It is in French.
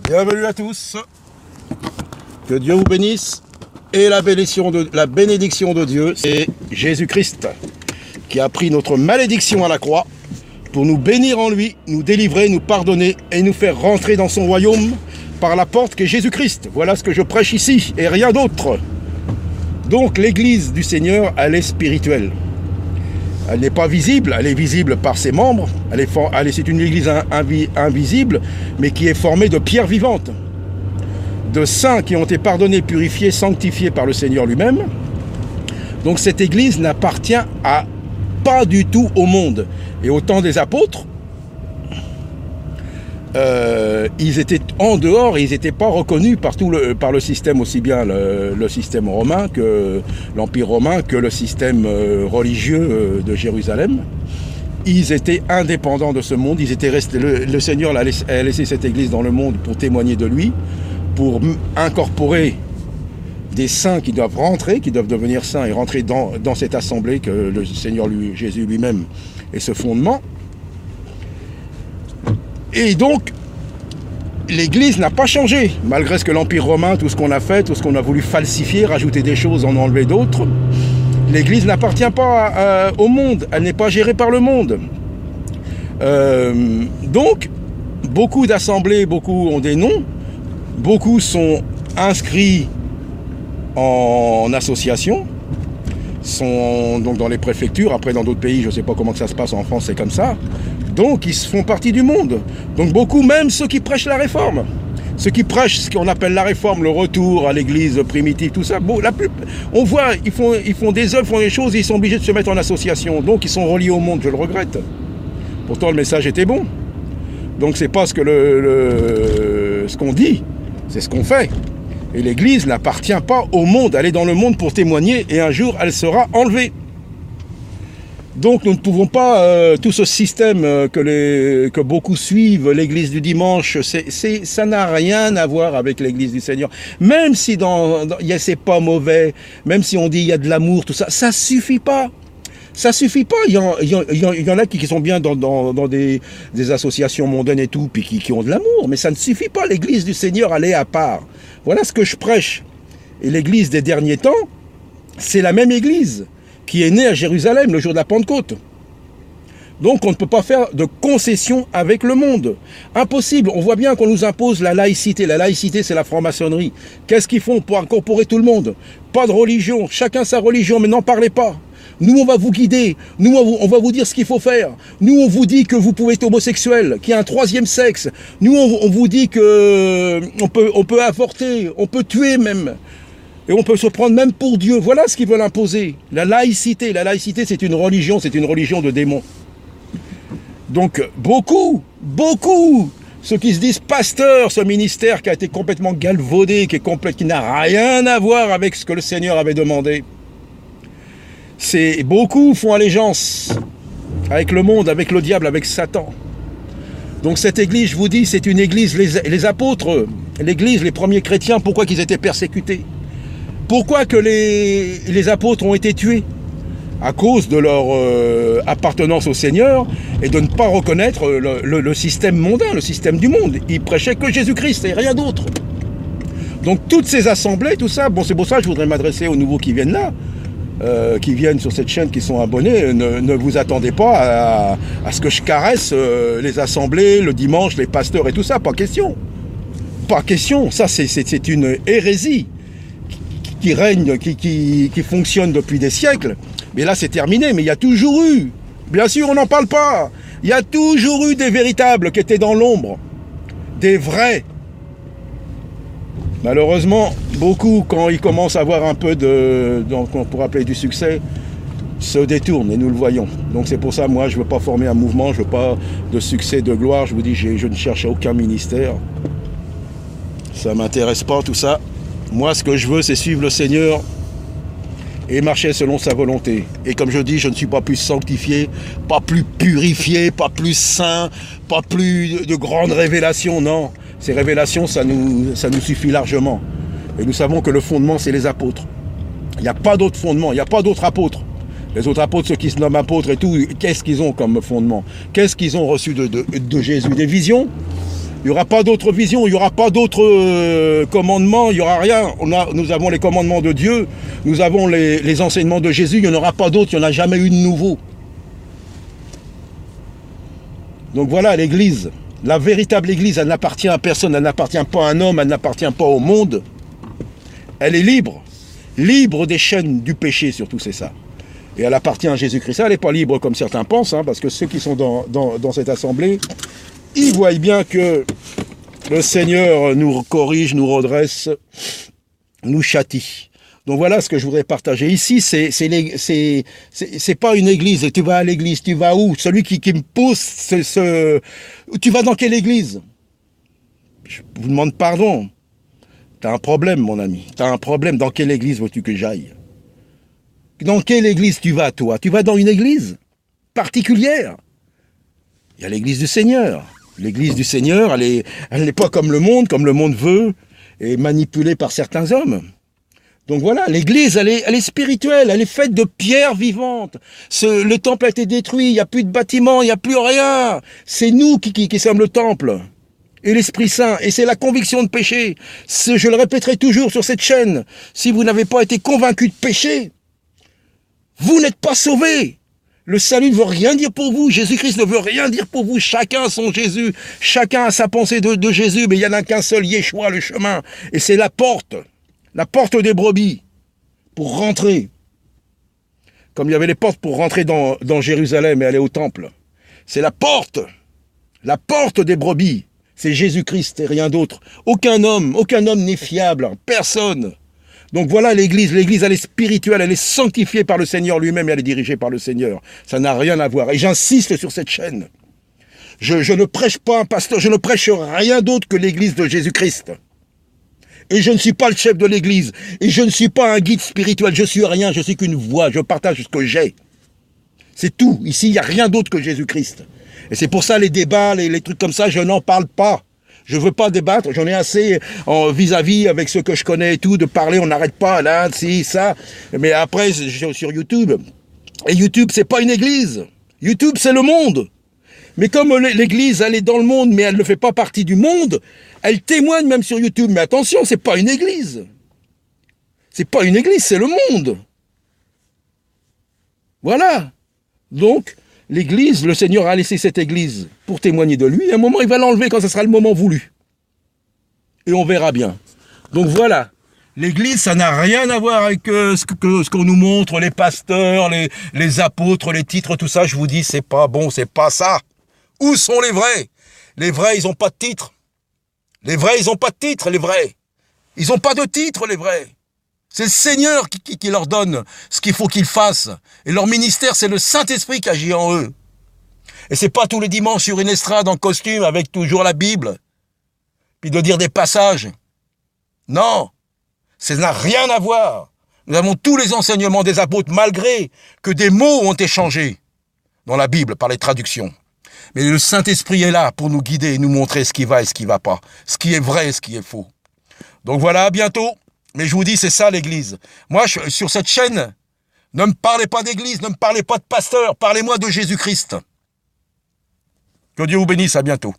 Bienvenue à tous. Que Dieu vous bénisse. Et la bénédiction de Dieu, c'est Jésus-Christ qui a pris notre malédiction à la croix pour nous bénir en lui, nous délivrer, nous pardonner et nous faire rentrer dans son royaume par la porte qu'est Jésus-Christ. Voilà ce que je prêche ici et rien d'autre. Donc l'église du Seigneur, elle est spirituelle. Elle n'est pas visible, elle est visible par ses membres. C'est une église invisible, mais qui est formée de pierres vivantes, de saints qui ont été pardonnés, purifiés, sanctifiés par le Seigneur lui-même. Donc cette église n'appartient pas du tout au monde. Et au temps des apôtres, ils étaient en dehors et ils n'étaient pas reconnus par le système, aussi bien le système romain que l'Empire romain que le système religieux de Jérusalem. Ils étaient indépendants de ce monde, ils étaient restés. Le Seigneur a laissé cette église dans le monde pour témoigner de lui, pour incorporer des saints qui doivent rentrer, qui doivent devenir saints et rentrer dans cette assemblée que le Seigneur Jésus lui-même est ce fondement. Et donc, l'Église n'a pas changé, malgré ce que l'Empire romain, tout ce qu'on a fait, tout ce qu'on a voulu falsifier, rajouter des choses, en enlever d'autres. L'Église n'appartient pas au monde, elle n'est pas gérée par le monde. Donc, beaucoup d'assemblées, beaucoup ont des noms, beaucoup sont inscrits en association, sont donc dans les préfectures, après dans d'autres pays, je ne sais pas comment ça se passe, en France c'est comme ça. Donc, ils font partie du monde. Donc, beaucoup, même ceux qui prêchent la réforme. Ceux qui prêchent ce qu'on appelle la réforme, le retour à l'église primitive, tout ça. Bon, on voit, ils font des œuvres, font des choses, et ils sont obligés de se mettre en association. Donc, ils sont reliés au monde, je le regrette. Pourtant, le message était bon. Donc, c'est pas ce que ce qu'on dit, c'est ce qu'on fait. Et l'église n'appartient pas au monde. Elle est dans le monde pour témoigner, et un jour, elle sera enlevée. Donc nous ne pouvons pas, tout ce système que beaucoup suivent, l'église du dimanche, ça n'a rien à voir avec l'église du Seigneur. Même si c'est pas mauvais, même si on dit il y a de l'amour, tout ça, ça suffit pas. Ça suffit pas. Il y en a qui sont bien dans des associations mondaines et tout, puis qui ont de l'amour, mais ça ne suffit pas. L'église du Seigneur, elle est à part. Voilà ce que je prêche. Et l'église des derniers temps, c'est la même église qui est né à Jérusalem le jour de la Pentecôte. Donc on ne peut pas faire de concessions avec le monde. Impossible. On voit bien qu'on nous impose la laïcité. La laïcité, c'est la franc-maçonnerie. Qu'est-ce qu'ils font pour incorporer tout le monde? Pas de religion. Chacun sa religion, mais n'en parlez pas. Nous, on va vous guider. Nous, on va vous dire ce qu'il faut faire. Nous, on vous dit que vous pouvez être homosexuel, qu'il y a un troisième sexe. Nous, on vous dit que on peut avorter, on peut tuer même. Et on peut se prendre même pour Dieu. Voilà ce qu'ils veulent imposer. La laïcité, c'est une religion de démons. Donc, beaucoup, ceux qui se disent pasteurs, ce ministère qui a été complètement galvaudé, qui n'a rien à voir avec ce que le Seigneur avait demandé. Beaucoup font allégeance avec le monde, avec le diable, avec Satan. Donc cette église, je vous dis, c'est une église, les apôtres, l'église, les premiers chrétiens, pourquoi qu'ils étaient persécutés? Pourquoi que les apôtres ont été tués? À cause de leur appartenance au Seigneur et de ne pas reconnaître le système mondain, le système du monde. Ils prêchaient que Jésus-Christ et rien d'autre. Donc toutes ces assemblées, tout ça, bon, c'est pour ça que je voudrais m'adresser aux nouveaux qui viennent là, qui viennent sur cette chaîne, qui sont abonnés. Ne vous attendez pas à ce que je caresse les assemblées, le dimanche, les pasteurs et tout ça, pas question. Pas question, ça c'est une hérésie qui règne, qui fonctionne depuis des siècles. Mais là, c'est terminé. Mais il y a toujours eu, bien sûr, on n'en parle pas, il y a toujours eu des véritables qui étaient dans l'ombre, des vrais. Malheureusement, beaucoup, quand ils commencent à avoir un peu qu'on pourrait appeler du succès, se détournent, et nous le voyons. Donc c'est pour ça, moi, je ne veux pas former un mouvement, je ne veux pas de succès, de gloire. Je vous dis, je ne cherche aucun ministère. Ça ne m'intéresse pas, tout ça. Moi, ce que je veux, c'est suivre le Seigneur et marcher selon sa volonté. Et comme je dis, je ne suis pas plus sanctifié, pas plus purifié, pas plus saint, pas plus de grandes révélations, non. Ces révélations, ça nous suffit largement. Et nous savons que le fondement, c'est les apôtres. Il n'y a pas d'autre fondement, il n'y a pas d'autres apôtres. Les autres apôtres, ceux qui se nomment apôtres et tout, qu'est-ce qu'ils ont comme fondement? Qu'est-ce qu'ils ont reçu de Jésus? Des visions? Il n'y aura pas d'autre vision, il n'y aura pas d'autres commandements, il n'y aura rien. Nous avons les commandements de Dieu, nous avons les enseignements de Jésus, il n'y en aura pas d'autres, il n'y en a jamais eu de nouveau. Donc voilà, l'Église, la véritable Église, elle n'appartient à personne, elle n'appartient pas à un homme, elle n'appartient pas au monde. Elle est libre, libre des chaînes du péché surtout, c'est ça. Et elle appartient à Jésus-Christ. Elle n'est pas libre comme certains pensent, hein, parce que ceux qui sont dans cette assemblée, ils voient bien que le Seigneur nous corrige, nous redresse, nous châtie. Donc voilà ce que je voudrais partager. Ici, c'est pas une église. Tu vas à l'église, tu vas où? Celui qui me pose tu vas dans quelle église? Je vous demande pardon. T'as un problème, mon ami. T'as un problème. Dans quelle église veux-tu que j'aille? Dans quelle église tu vas, toi? Tu vas dans une église particulière. Il y a l'église du Seigneur. L'église du Seigneur, elle n'est pas comme le monde veut, et manipulée par certains hommes. Donc voilà, l'église, elle est spirituelle, elle est faite de pierres vivantes. Le temple a été détruit, il n'y a plus de bâtiment, il n'y a plus rien. C'est nous qui sommes le temple. Et l'Esprit Saint, et c'est la conviction de péché. Je le répéterai toujours sur cette chaîne. Si vous n'avez pas été convaincu de péché, vous n'êtes pas sauvés. Le salut ne veut rien dire pour vous. Jésus-Christ ne veut rien dire pour vous. Chacun a son Jésus. Chacun a sa pensée de Jésus. Mais il n'y en a qu'un seul, Yeshua, le chemin. Et c'est la porte des brebis, pour rentrer. Comme il y avait les portes pour rentrer dans Jérusalem et aller au temple. C'est la porte des brebis. C'est Jésus-Christ et rien d'autre. Aucun homme n'est fiable. Personne. Donc voilà l'église. L'église, elle est spirituelle, elle est sanctifiée par le Seigneur lui-même et elle est dirigée par le Seigneur. Ça n'a rien à voir. Et j'insiste sur cette chaîne. Je ne prêche pas un pasteur, je ne prêche rien d'autre que l'église de Jésus-Christ. Et je ne suis pas le chef de l'église. Et je ne suis pas un guide spirituel. Je suis rien, je suis qu'une voix. Je partage ce que j'ai. C'est tout. Ici, il n'y a rien d'autre que Jésus-Christ. Et c'est pour ça les débats, les trucs comme ça, je n'en parle pas. Je veux pas débattre, j'en ai assez vis-à-vis avec ceux que je connais et tout, de parler, on n'arrête pas, là, ci, ça. Mais après, je suis sur YouTube. Et YouTube, c'est pas une église. YouTube, c'est le monde. Mais comme l'église, elle est dans le monde, mais elle ne fait pas partie du monde, elle témoigne même sur YouTube. Mais attention, c'est pas une église. C'est pas une église, c'est le monde. Voilà. Donc, l'église, le Seigneur a laissé cette église pour témoigner de lui. À un moment, il va l'enlever quand ce sera le moment voulu. Et on verra bien. Donc voilà. L'église, ça n'a rien à voir avec ce qu'on nous montre, les pasteurs, les apôtres, les titres, tout ça. Je vous dis, c'est pas bon, c'est pas ça. Où sont les vrais? Les vrais, ils n'ont pas de titre. Les vrais, ils n'ont pas de titre, les vrais. Ils n'ont pas de titre, les vrais. C'est le Seigneur qui leur donne ce qu'il faut qu'ils fassent. Et leur ministère, c'est le Saint-Esprit qui agit en eux. Et c'est pas tous les dimanches sur une estrade en costume avec toujours la Bible. Puis de dire des passages. Non. Ça n'a rien à voir. Nous avons tous les enseignements des apôtres, malgré que des mots ont été changés dans la Bible par les traductions. Mais le Saint-Esprit est là pour nous guider et nous montrer ce qui va et ce qui ne va pas. Ce qui est vrai et ce qui est faux. Donc voilà, à bientôt. Mais je vous dis, c'est ça l'église. Moi, sur cette chaîne, ne me parlez pas d'église, ne me parlez pas de pasteur, parlez-moi de Jésus-Christ. Que Dieu vous bénisse, à bientôt.